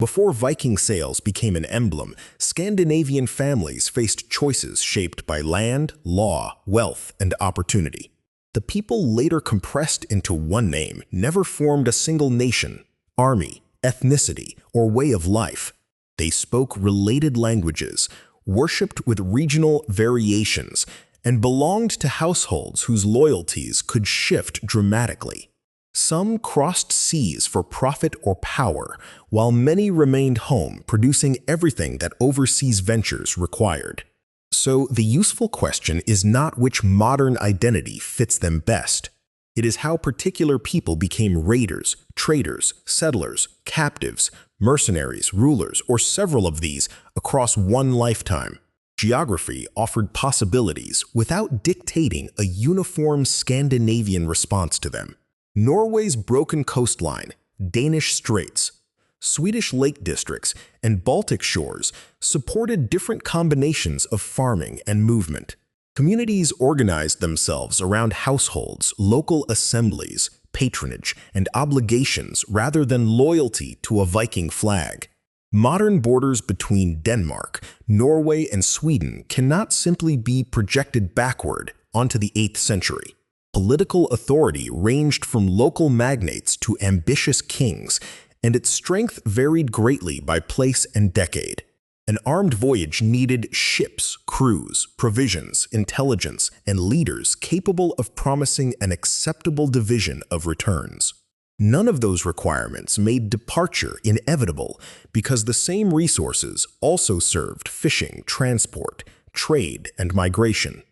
Before Viking sails became an emblem, Scandinavian families faced choices shaped by land, law, wealth, and opportunity. The people later compressed into one name never formed a single nation, army, ethnicity, or way of life. They spoke related languages, worshipped with regional variations, and belonged to households whose loyalties could shift dramatically. Some crossed seas for profit or power, while many remained home, producing everything that overseas ventures required. So the useful question is not which modern identity fits them best. It is how particular people became raiders, traders, settlers, captives, mercenaries, rulers, or several of these across one lifetime. Geography offered possibilities without dictating a uniform Scandinavian response to them. Norway's broken coastline, Danish straits, Swedish lake districts, and Baltic shores supported different combinations of farming and movement. Communities organized themselves around households, local assemblies, patronage, and obligations rather than loyalty to a Viking flag. Modern borders between Denmark, Norway, and Sweden cannot simply be projected backward onto the 8th century. Political authority ranged from local magnates to ambitious kings, and its strength varied greatly by place and decade. An armed voyage needed ships, crews, provisions, intelligence, and leaders capable of promising an acceptable division of returns. None of those requirements made departure inevitable because the same resources also served fishing, transport, trade, and migration.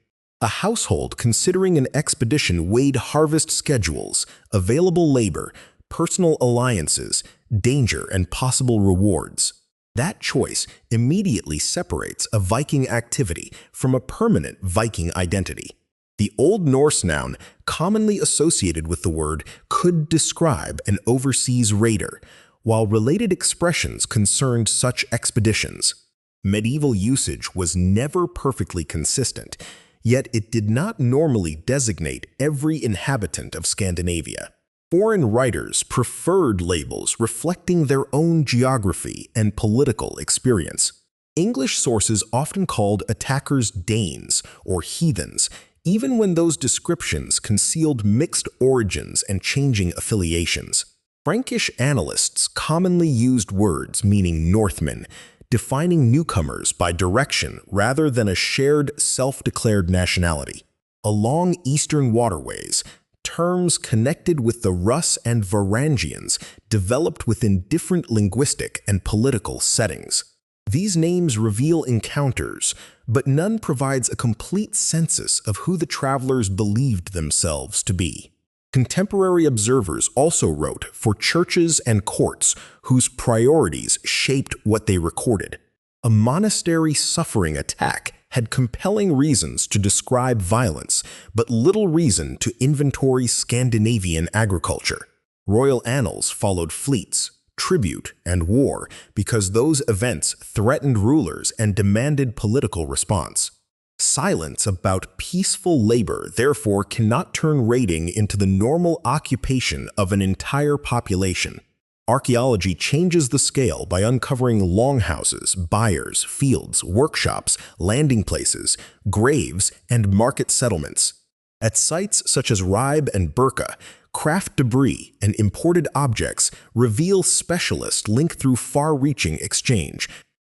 A household considering an expedition weighed harvest schedules, available labor, personal alliances, danger, and possible rewards. That choice immediately separates a Viking activity from a permanent Viking identity. The Old Norse noun commonly associated with the word could describe an overseas raider, while related expressions concerned such expeditions. Medieval usage was never perfectly consistent, yet it did not normally designate every inhabitant of Scandinavia. Foreign writers preferred labels reflecting their own geography and political experience. English sources often called attackers Danes or heathens, even when those descriptions concealed mixed origins and changing affiliations. Frankish annalists commonly used words meaning Northmen, defining newcomers by direction rather than a shared self-declared nationality. Along eastern waterways, terms connected with the Russ and Varangians developed within different linguistic and political settings. These names reveal encounters, but none provides a complete census of who the travelers believed themselves to be. Contemporary observers also wrote for churches and courts whose priorities shaped what they recorded. A monastery suffering attack had compelling reasons to describe violence, but little reason to inventory Scandinavian agriculture. Royal annals followed fleets, tribute, and war because those events threatened rulers and demanded political response. Silence about peaceful labor, therefore, cannot turn raiding into the normal occupation of an entire population. Archaeology changes the scale by uncovering longhouses, byres, fields, workshops, landing places, graves, and market settlements. At sites such as Ribe and Birka, craft debris and imported objects reveal specialist link through far-reaching exchange.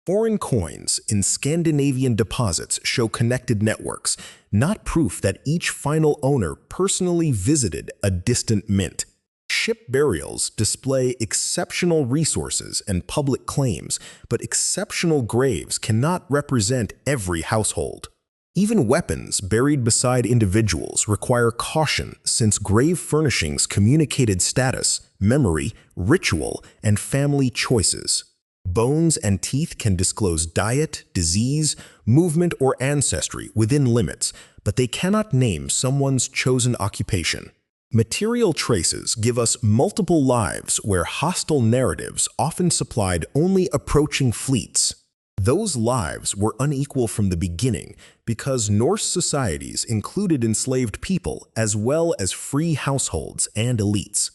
Foreign coins in Scandinavian deposits show connected networks, not proof that each final owner personally visited a distant mint. Ship burials display exceptional resources and public claims, but exceptional graves cannot represent every household. Even weapons buried beside individuals require caution since grave furnishings communicated status, memory, ritual, and family choices. Bones and teeth can disclose diet, disease, movement, or ancestry within limits, but they cannot name someone's chosen occupation. Material traces give us multiple lives where hostile narratives often supplied only approaching fleets. Those lives were unequal from the beginning because Norse societies included enslaved people as well as free households and elites.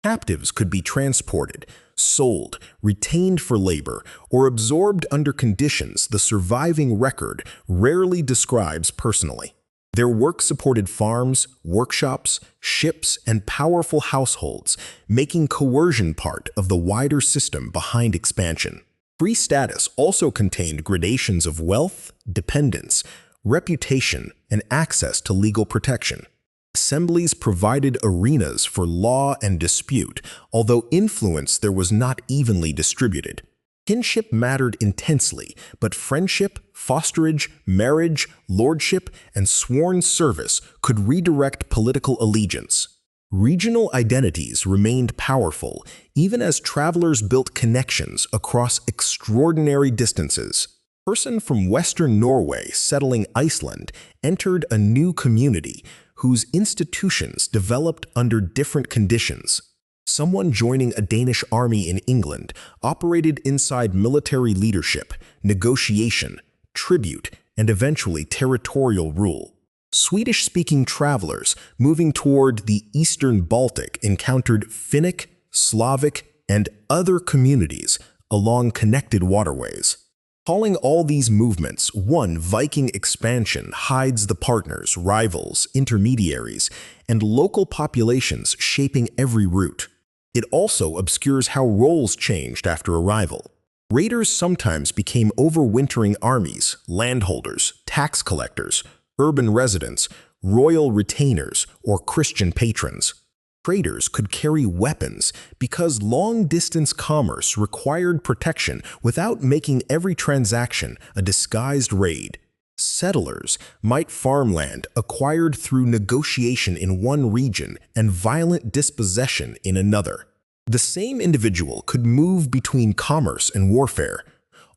Captives could be transported, sold, retained for labor, or absorbed under conditions the surviving record rarely describes personally. Their work supported farms, workshops, ships, and powerful households, making coercion part of the wider system behind expansion. Free status also contained gradations of wealth, dependence, reputation, and access to legal protection. Assemblies provided arenas for law and dispute, although influence there was not evenly distributed. Kinship mattered intensely, but friendship, fosterage, marriage, lordship, and sworn service could redirect political allegiance. Regional identities remained powerful, even as travelers built connections across extraordinary distances. A person from Western Norway settling Iceland entered a new community whose institutions developed under different conditions. Someone joining a Danish army in England operated inside military leadership, negotiation, tribute, and eventually territorial rule. Swedish-speaking travelers moving toward the eastern Baltic encountered Finnic, Slavic, and other communities along connected waterways. Calling all these movements one Viking expansion hides the partners, rivals, intermediaries, and local populations shaping every route. It also obscures how roles changed after arrival. Raiders sometimes became overwintering armies, landholders, tax collectors, urban residents, royal retainers, or Christian patrons. Traders could carry weapons because long-distance commerce required protection without making every transaction a disguised raid. Settlers might farm land acquired through negotiation in one region and violent dispossession in another. The same individual could move between commerce and warfare,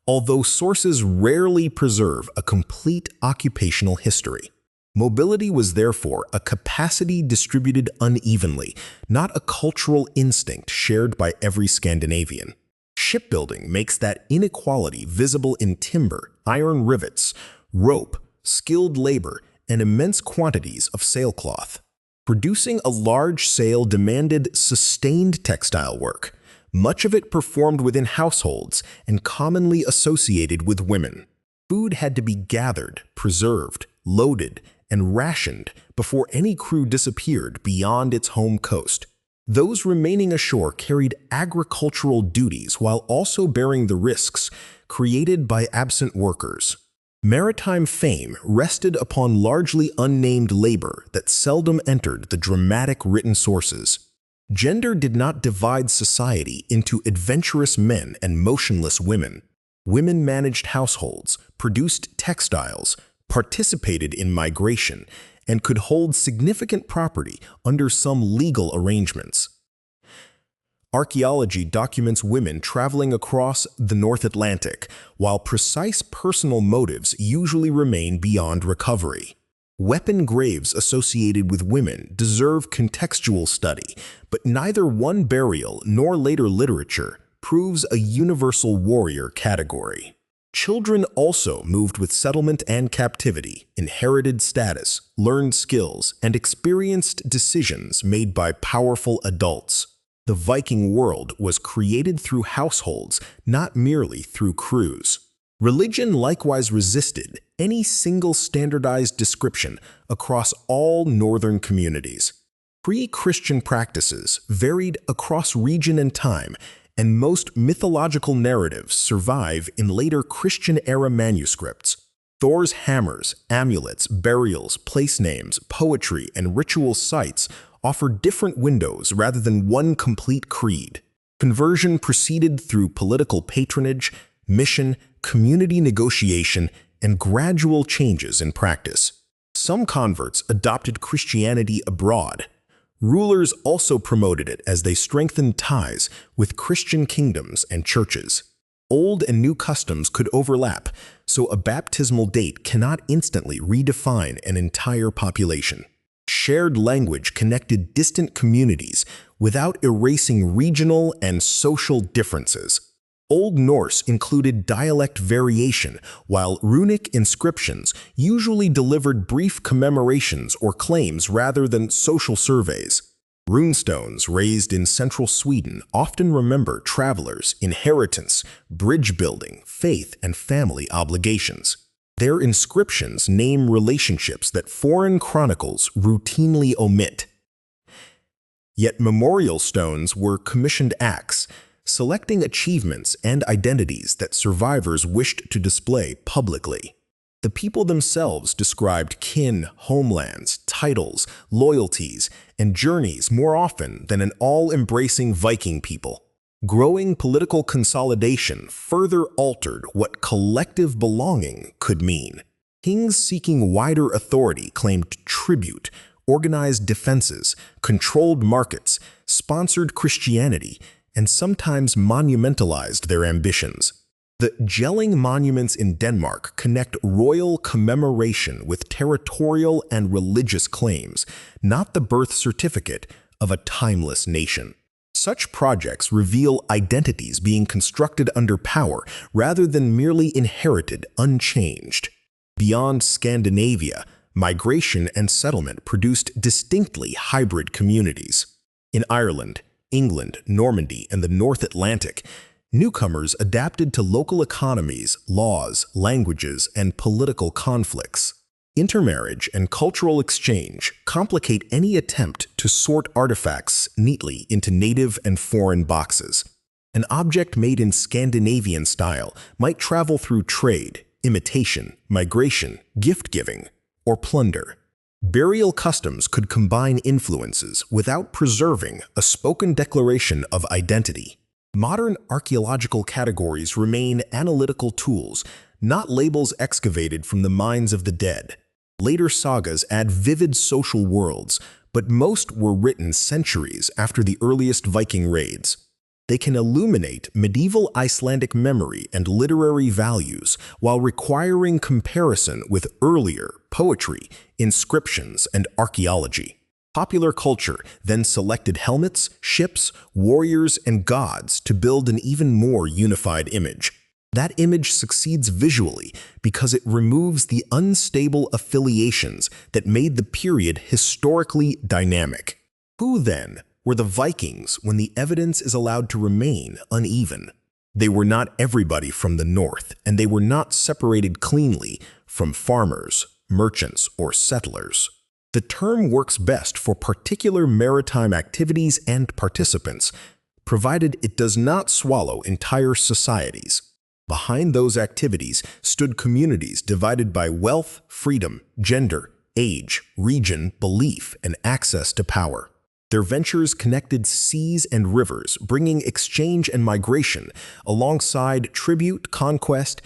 although sources rarely preserve a complete occupational history. Mobility was therefore a capacity distributed unevenly, not a cultural instinct shared by every Scandinavian. Shipbuilding makes that inequality visible in timber, iron rivets, rope, skilled labor, and immense quantities of sailcloth. Producing a large sail demanded sustained textile work, much of it performed within households and commonly associated with women. Food had to be gathered, preserved, loaded, and rationed before any crew disappeared beyond its home coast. Those remaining ashore carried agricultural duties while also bearing the risks created by absent workers. Maritime fame rested upon largely unnamed labor that seldom entered the dramatic written sources. Gender did not divide society into adventurous men and motionless women. Women managed households, produced textiles, participated in migration, and could hold significant property under some legal arrangements. Archaeology documents women traveling across the North Atlantic, while precise personal motives usually remain beyond recovery. Weapon graves associated with women deserve contextual study, but neither one burial nor later literature proves a universal warrior category. Children also moved with settlement and captivity, inherited status, learned skills, and experienced decisions made by powerful adults. The Viking world was created through households, not merely through crews. Religion likewise resisted any single standardized description across all northern communities. Pre-Christian practices varied across region and time, and most mythological narratives survive in later Christian-era manuscripts. Thor's hammers, amulets, burials, place names, poetry, and ritual sites offer different windows rather than one complete creed. Conversion proceeded through political patronage, mission, community negotiation, and gradual changes in practice. Some converts adopted Christianity abroad. Rulers also promoted it as they strengthened ties with Christian kingdoms and churches. Old and new customs could overlap, so a baptismal date cannot instantly redefine an entire population. Shared language connected distant communities without erasing regional and social differences. Old Norse included dialect variation, while runic inscriptions usually delivered brief commemorations or claims rather than social surveys. Runestones raised in central Sweden often remember travelers, inheritance, bridge building, faith, and family obligations. Their inscriptions name relationships that foreign chronicles routinely omit. Yet memorial stones were commissioned acts, selecting achievements and identities that survivors wished to display publicly. The people themselves described kin, homelands, titles, loyalties, and journeys more often than an all-embracing Viking people. Growing political consolidation further altered what collective belonging could mean. Kings seeking wider authority claimed tribute, organized defenses, controlled markets, sponsored Christianity, and sometimes monumentalized their ambitions. The gelling monuments in Denmark connect royal commemoration with territorial and religious claims, not the birth certificate of a timeless nation. Such projects reveal identities being constructed under power rather than merely inherited unchanged. Beyond Scandinavia, migration and settlement produced distinctly hybrid communities. In Ireland, England, Normandy, and the North Atlantic, newcomers adapted to local economies, laws, languages, and political conflicts. Intermarriage and cultural exchange complicate any attempt to sort artifacts neatly into native and foreign boxes. An object made in Scandinavian style might travel through trade, imitation, migration, gift-giving, or plunder. Burial customs could combine influences without preserving a spoken declaration of identity. Modern archaeological categories remain analytical tools, not labels excavated from the minds of the dead. Later sagas add vivid social worlds, but most were written centuries after the earliest Viking raids. They can illuminate medieval Icelandic memory and literary values while requiring comparison with earlier poetry, inscriptions, and archaeology. Popular culture then selected helmets, ships, warriors, and gods to build an even more unified image. That image succeeds visually because it removes the unstable affiliations that made the period historically dynamic. Who, then, were the Vikings when the evidence is allowed to remain uneven? They were not everybody from the north, and they were not separated cleanly from farmers, merchants, or settlers. The term works best for particular maritime activities and participants, provided it does not swallow entire societies. Behind those activities stood communities divided by wealth, freedom, gender, age, region, belief, and access to power. Their ventures connected seas and rivers, bringing exchange and migration alongside tribute, conquest,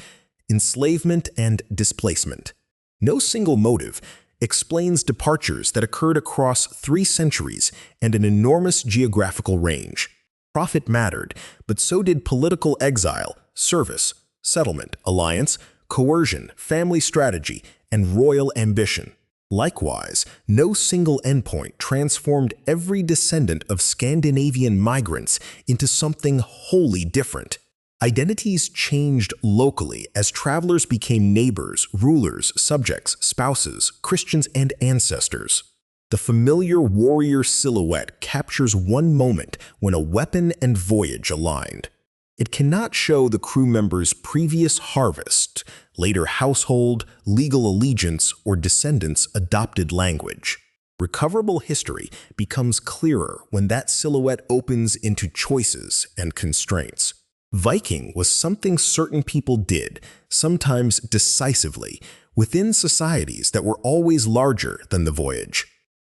enslavement, and displacement. No single motive explains departures that occurred across 3 centuries and an enormous geographical range. Profit mattered, but so did political exile, service, settlement, alliance, coercion, family strategy, and royal ambition. Likewise, no single endpoint transformed every descendant of Scandinavian migrants into something wholly different. Identities changed locally as travelers became neighbors, rulers, subjects, spouses, Christians, and ancestors. The familiar warrior silhouette captures one moment when a weapon and voyage aligned. It cannot show the crew member's previous harvest, later household, legal allegiance, or descendants' adopted language. Recoverable history becomes clearer when that silhouette opens into choices and constraints. Viking was something certain people did, sometimes decisively, within societies that were always larger than the voyage.